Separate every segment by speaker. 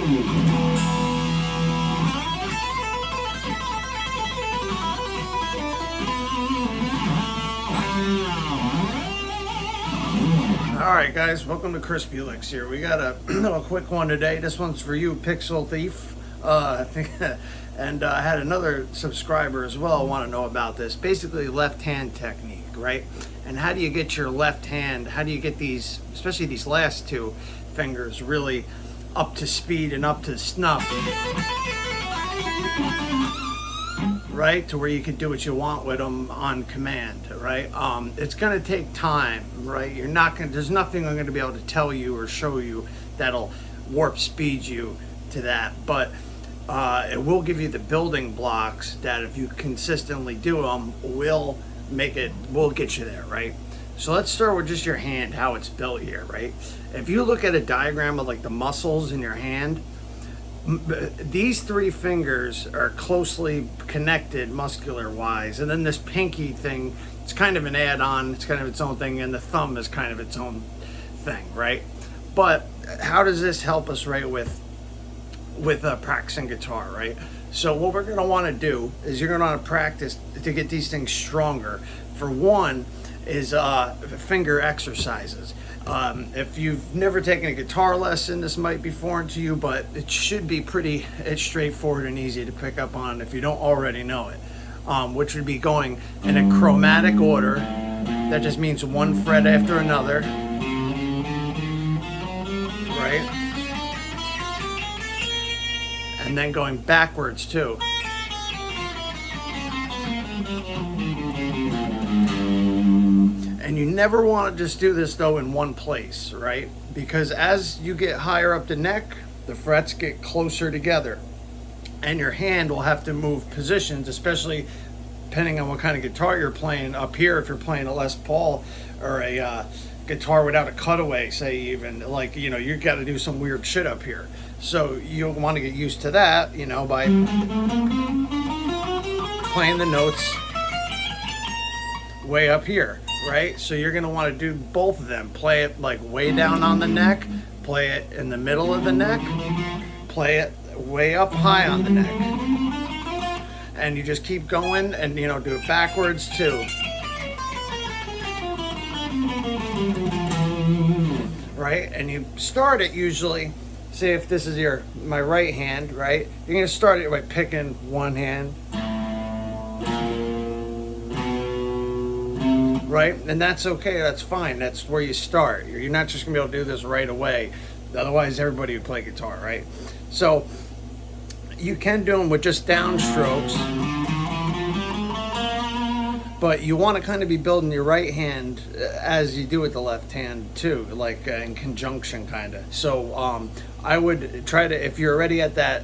Speaker 1: Alright guys, welcome to Crispy Licks here. We got a quick one today. This one's for you, Pixel Thief. I think, and I had another subscriber as well want to know about this. Basically, left hand technique, right? And how do you get your left hand, how do you get these, especially these last two fingers, really up to speed and up to snuff, right? To where you can do what you want with them on command, right? It's going to take time, right? You're not going to, there's nothing I'm going to be able to tell you or show you that'll warp speed you to that, but it will give you the building blocks that if you consistently do them will get you there, right? So let's start with just your hand, how it's built here, right? If you look at a diagram of like the muscles in your hand, these three fingers are closely connected muscular wise, and then this pinky thing, it's kind of an add-on, it's kind of its own thing, and the thumb is kind of its own thing, right? But how does this help us, right, with practicing guitar, right? So what we're going to want to do is you're going to want to practice to get these things stronger. For one is finger exercises. If you've never taken a guitar lesson, this might be foreign to you, but it should be it's straightforward and easy to pick up on if you don't already know it, which would be going in a chromatic order. That just means one fret after another, right? And then going backwards too. And you never want to just do this though in one place, right? Because as you get higher up the neck, the frets get closer together. And your hand will have to move positions, especially depending on what kind of guitar you're playing. Up here, if you're playing a Les Paul or a guitar without a cutaway, say, even, like, you know, you got to do some weird shit up here. So you'll want to get used to that, you know, by playing the notes way up here, right? So you're going to want to do both of them. Play it like way down on the neck, play it in the middle of the neck, play it way up high on the neck. And you just keep going and, you know, do it backwards too. Right? And you start it usually, say if this is my right hand, right? You're going to start it by picking one hand. Right? And that's okay, that's fine. That's where you start. You're not just going to be able to do this right away. Otherwise, everybody would play guitar, right? So you can do them with just downstrokes, but you want to kind of be building your right hand as you do with the left hand too, like in conjunction kind of. So I would try to, if you're already at that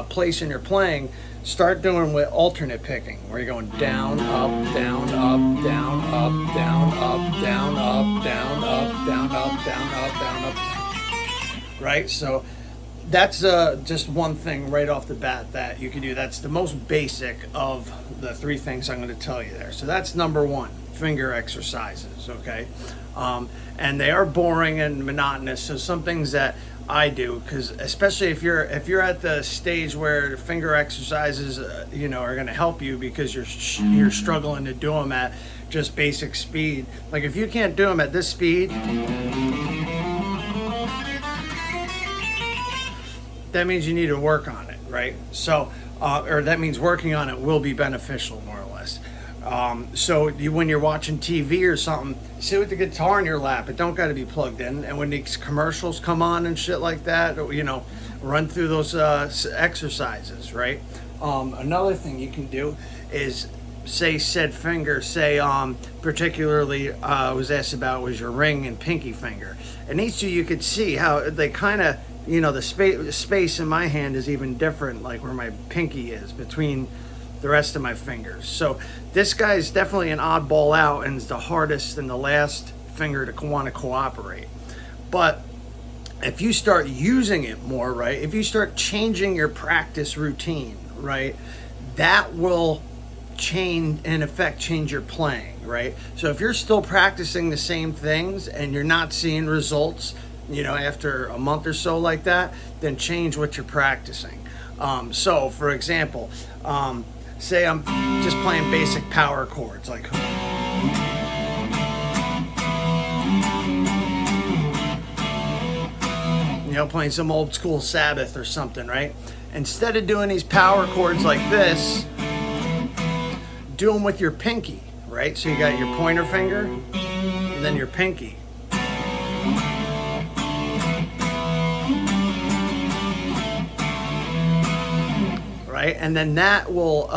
Speaker 1: place in your playing, start doing with alternate picking, where you're going down, up, down, up, down, up, down, up, down, up, down, up, down, up, down, up, down, up. Right? So that's just one thing right off the bat that you can do. That's the most basic of the three things I'm going to tell you there. So that's number one, finger exercises, okay? And they are boring and monotonous, so some things that I do, because especially if you're at the stage where finger exercises, you know, are going to help you because you're struggling to do them at just basic speed. Like if you can't do them at this speed, that means you need to work on it, right? So, or that means working on it will be beneficial, more or less. So when you're watching TV or something, sit with the guitar in your lap. It don't got to be plugged in. And when these commercials come on and shit like that, you know, run through those exercises, right? Another thing you can do is say said finger, say particularly I was asked about was your ring and pinky finger. And each of you could see how they kind of, you know, the space in my hand is even different, like where my pinky is between the rest of my fingers. So this guy is definitely an oddball out and is the hardest and the last finger to want to cooperate. But if you start using it more, right, if you start changing your practice routine, right, that will change your playing, right? So if you're still practicing the same things and you're not seeing results, you know, after a month or so like that, then change what you're practicing. So for example, say I'm just playing basic power chords, like, you know, playing some old school Sabbath or something, right? Instead of doing these power chords like this, do them with your pinky, right? So you got your pointer finger and then your pinky. Right? And then that will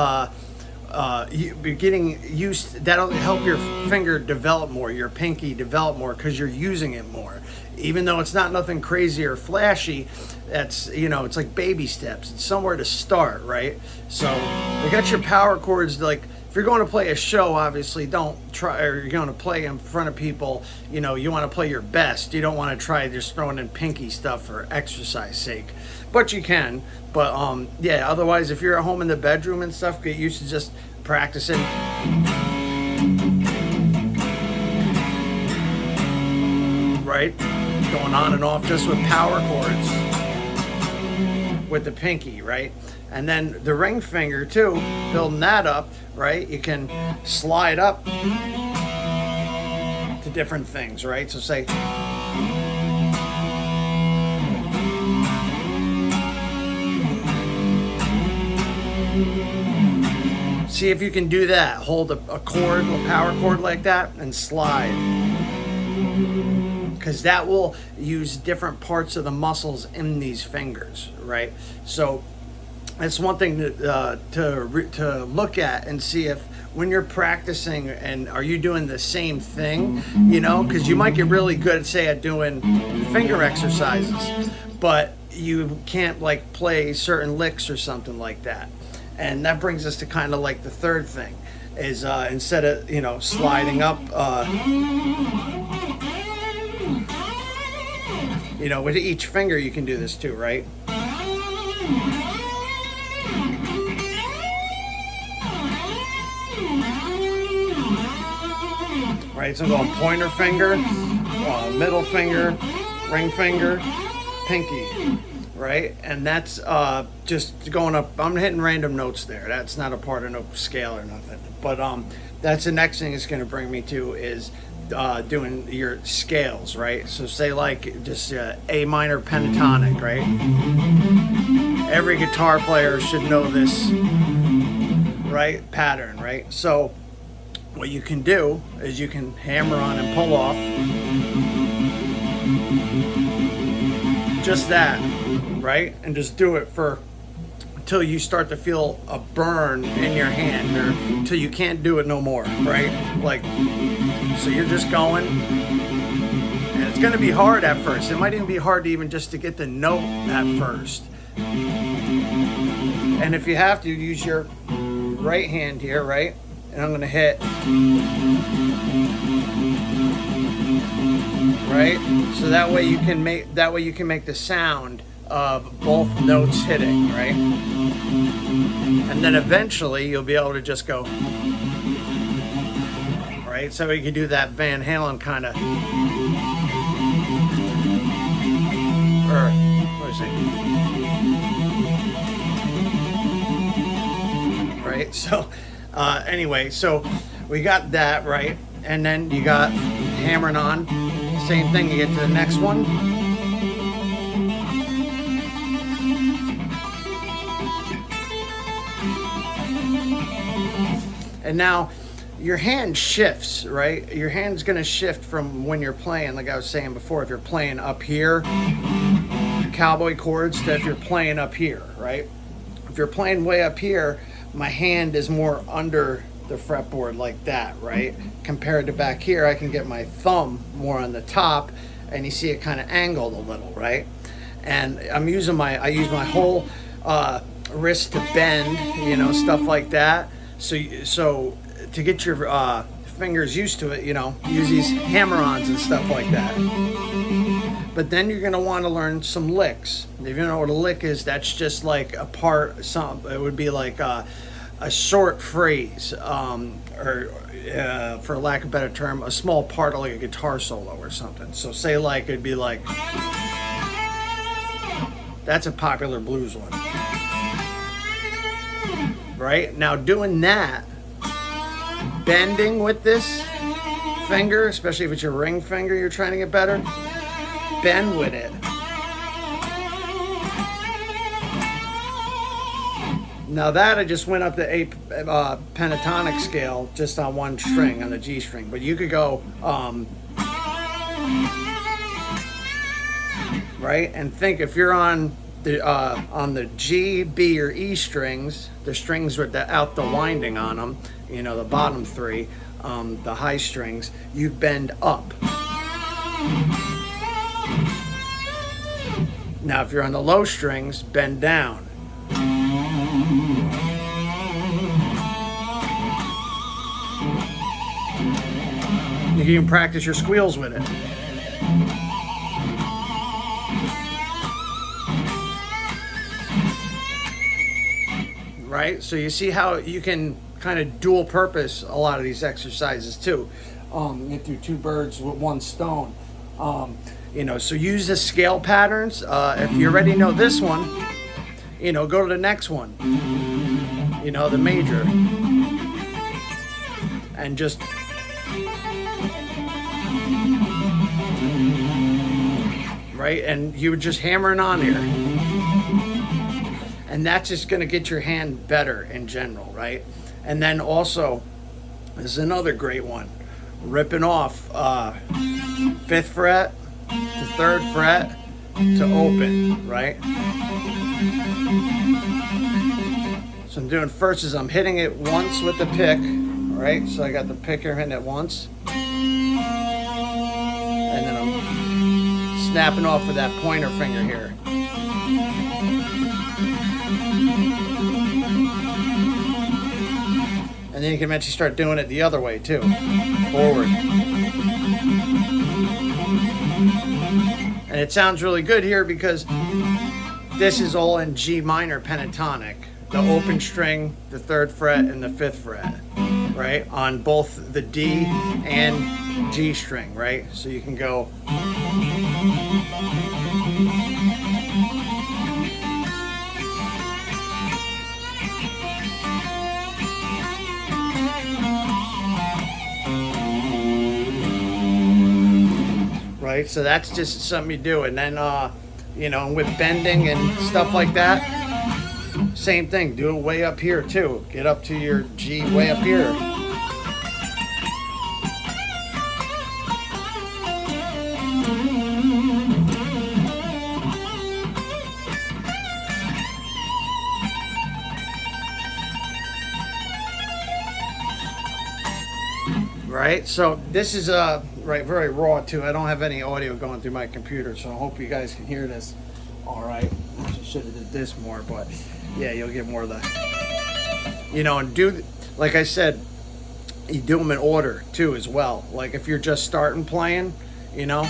Speaker 1: you be getting used, that'll help your finger develop more, your pinky develop more, because you're using it more. Even though it's not nothing crazy or flashy, that's, you know, it's like baby steps. It's somewhere to start, right? So you got your power chords. Like, if you're going to play a show, obviously don't try, or you're going to play in front of people, you know, you want to play your best. You don't want to try just throwing in pinky stuff for exercise sake, but you can. But yeah, otherwise, if you're at home in the bedroom and stuff, get used to just practicing. Right? Going on and off just with power chords with the pinky, right? And then the ring finger too, building that up, right? You can slide up to different things, right? So say, see if you can do that. Hold a chord, a power chord like that, and slide. Because that will use different parts of the muscles in these fingers, right? So that's one thing to look at and see if, when you're practicing, and are you doing the same thing, you know? Because you might get really good, say, at doing finger exercises, but you can't like play certain licks or something like that. And that brings us to kind of like the third thing is instead of, you know, sliding up, you know, with each finger you can do this too, right? Right, so I'm going pointer finger, middle finger, ring finger, pinky, right? And that's just going up. I'm hitting random notes there. That's not a part of no scale or nothing. But that's the next thing it's going to bring me to is doing your scales, right? So say like just A minor pentatonic, right? Every guitar player should know this, right? Pattern, right? So what you can do is you can hammer on and pull off just that, right? And just do it for until you start to feel a burn in your hand, or until you can't do it no more, right? Like, so you're just going, and it's going to be hard at first. It might even be hard to even just to get the note at first. And if you have to, use your right hand here, right? And I'm going to hit, right? So that way you can make the sound of both notes hitting, right? And then eventually you'll be able to just go, right? So you can do that Van Halen kind of, or what is it? Right? So anyway, so we got that, right? And then you got hammering on, same thing, you get to the next one. And now your hand shifts, right? Your hand's gonna shift from when you're playing, like I was saying before, if you're playing up here, cowboy chords, to if you're playing up here, right? If you're playing way up here, my hand is more under the fretboard like that, right? Compared to back here, I can get my thumb more on the top, and you see it kind of angled a little, right? And I use my whole wrist to bend, you know, stuff like that. So to get your fingers used to it, you know, use these hammer-ons and stuff like that. But then you're going to want to learn some licks. If you don't know what a lick is, that's just like a part. It would be like a short phrase, or for lack of a better term, a small part of like a guitar solo or something. So say like it'd be like, that's a popular blues one, right? Now doing that, bending with this finger, especially if it's your ring finger you're trying to get better, bend with it. Now that I just went up the A pentatonic scale just on one string, on the G string, but you could go right, and think if you're on the G, B, or E strings, the strings without the winding on them, you know, the bottom three, the high strings, you bend up. Now if you're on the low strings, bend down. You can even practice your squeals with it. Right? So you see how you can kind of dual purpose a lot of these exercises too. Get through two birds with one stone. You know, so use the scale patterns. If you already know this one, you know, go to the next one. You know, the major. And just right, and you would just hammering on here, and that's just going to get your hand better in general, right? And then also, this is another great one, ripping off 5th fret to 3rd fret to open, right? So I'm doing first is I'm hitting it once with the pick, right? So I got the pick here hitting it once, and then I'm snapping off with that pointer finger here. And then you can eventually start doing it the other way too, forward. And it sounds really good here because this is all in G minor pentatonic, the open string, the 3rd fret, and the 5th fret, right? On both the D and G string, right? So you can go. Right, so that's just something you do, and then you know, with bending and stuff like that, same thing. Do it way up here too. Get up to your G way up here. Right, so this is right, very raw too. I don't have any audio going through my computer, so I hope you guys can hear this all right. I should have did this more, but yeah, you'll get more of the, you know, and do, like I said, you do them in order too as well. Like if you're just starting playing, you know,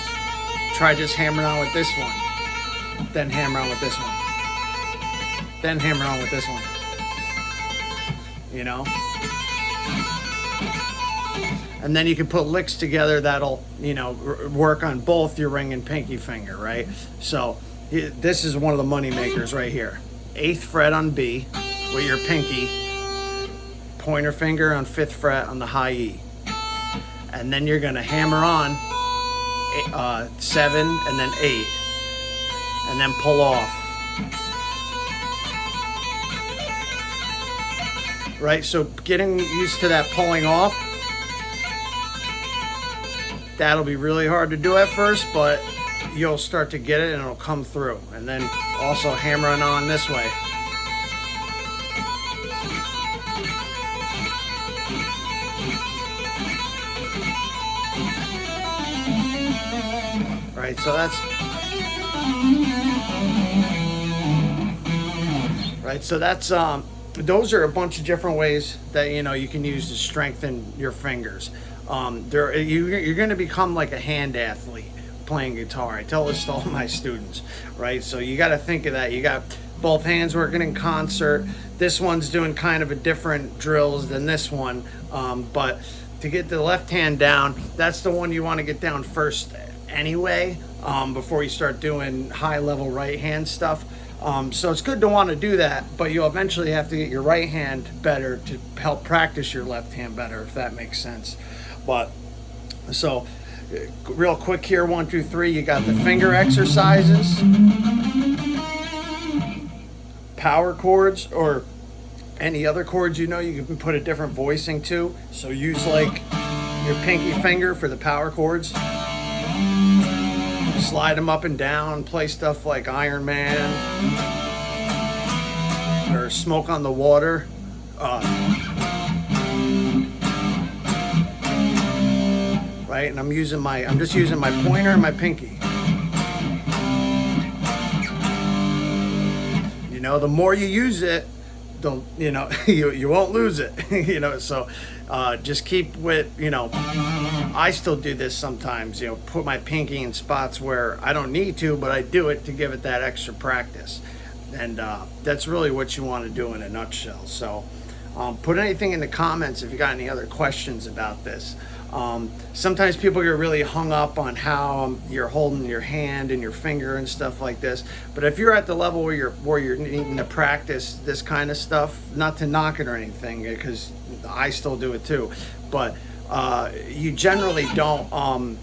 Speaker 1: try just hammering on with this one, then hammer on with this one, then hammer on with this one, you know. And then you can put licks together that'll, you know, work on both your ring and pinky finger, right? So this is one of the money makers right here. 8th fret on B with your pinky, pointer finger on 5th fret on the high E. And then you're gonna hammer on 7 and then 8, and then pull off. Right, so getting used to that pulling off, that'll be really hard to do at first, but you'll start to get it and it'll come through. And then also hammering on this way. Right, so that's right, so that's those are a bunch of different ways that, you know, you can use to strengthen your fingers. You're going to become like a hand athlete playing guitar. I tell this to all my students, right? So you got to think of that. You got both hands working in concert. This one's doing kind of a different drills than this one, but to get the left hand down, that's the one you want to get down first anyway, before you start doing high level right hand stuff. So it's good to want to do that, but you'll eventually have to get your right hand better to help practice your left hand better, if that makes sense. But so real quick here, 1, 2, 3, you got the finger exercises, power chords, or any other chords you can put a different voicing to. So use like your pinky finger for the power chords. Slide them up and down, play stuff like Iron Man or Smoke on the Water. Right, and I'm just using my pointer and my pinky. The more you use it, you won't lose it. So just keep with, I still do this sometimes, put my pinky in spots where I don't need to, but I do it to give it that extra practice. And that's really what you want to do in a nutshell. So put anything in the comments if you got any other questions about this. Sometimes people get really hung up on how you're holding your hand and your finger and stuff like this. But if you're at the level where you're needing to practice this kind of stuff, not to knock it or anything, because I still do it too, but you generally don't.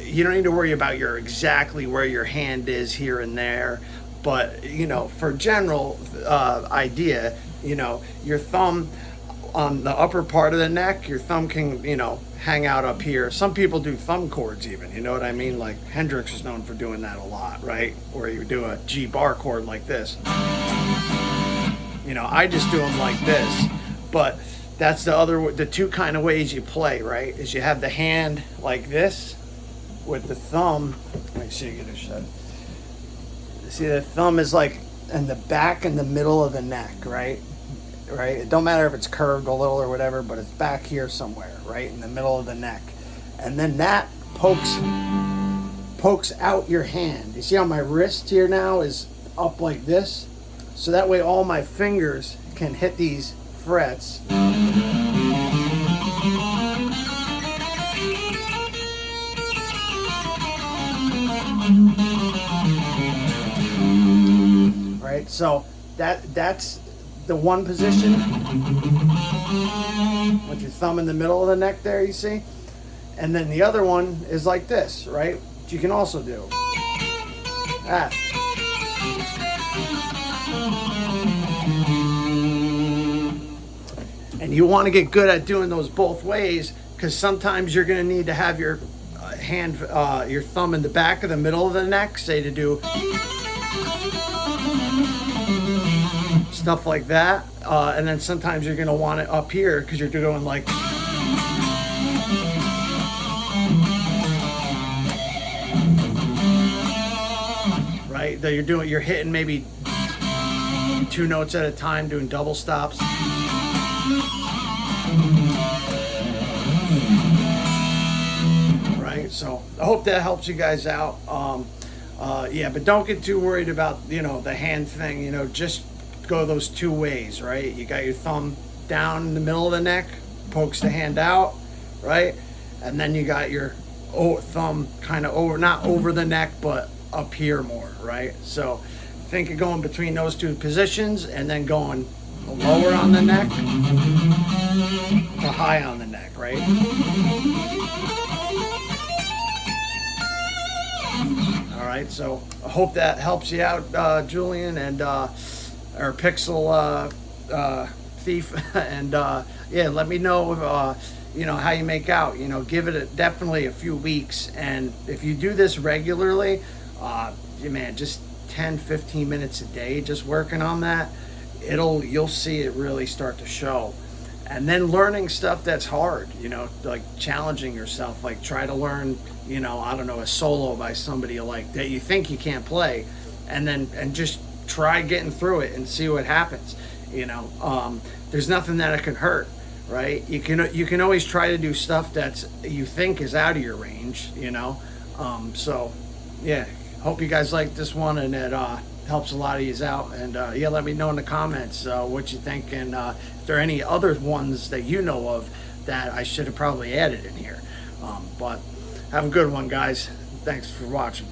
Speaker 1: You don't need to worry about exactly where your hand is here and there. But for general idea, your thumb on the upper part of the neck, your thumb can hang out up here. Some people do thumb chords even, you know what I mean? Like Hendrix is known for doing that a lot, right? Where you do a G bar chord like this. I just do them like this. But that's the two kind of ways you play, right? Is you have the hand like this with the thumb. Let me see, get a shot. See, the thumb is like in the back and the middle of the neck, right? Right? It don't matter if it's curved a little or whatever, but it's back here somewhere, right? In the middle of the neck. And then that pokes out your hand. You see how my wrist here now is up like this? So that way all my fingers can hit these frets. Right? So that's the one position with your thumb in the middle of the neck there, you see? And then the other one is like this, right? Which you can also do. Ah. And you want to get good at doing those both ways, because sometimes you're going to need to have your hand, your thumb in the back of the middle of the neck, say to do stuff like that, and then sometimes you're going to want it up here because you're doing like right that you're hitting maybe 2 notes at a time, doing double stops. Right, so I hope that helps you guys out. Yeah, but don't get too worried about the hand thing. Just go those 2 ways, right? You got your thumb down in the middle of the neck, pokes the hand out, right? And then you got your thumb kind of over, not over the neck, but up here more, right? So think of going between those 2 positions and then going lower on the neck to high on the neck, right? All right, so I hope that helps you out, Julian, and or Pixel Thief, and yeah, let me know how you make out. Give it definitely a few weeks, and if you do this regularly, man, just 10-15 minutes a day just working on that, you'll see it really start to show. And then learning stuff that's hard, like challenging yourself, like try to learn, I don't know, a solo by somebody like that you think you can't play, and just try getting through it and see what happens. There's nothing that it can hurt, right? You can always try to do stuff that's you think is out of your range, So yeah, hope you guys like this one, and it helps a lot of you out. And yeah, let me know in the comments what you think, and if there are any other ones that you know of that I should have probably added in here. But have a good one, guys. Thanks for watching.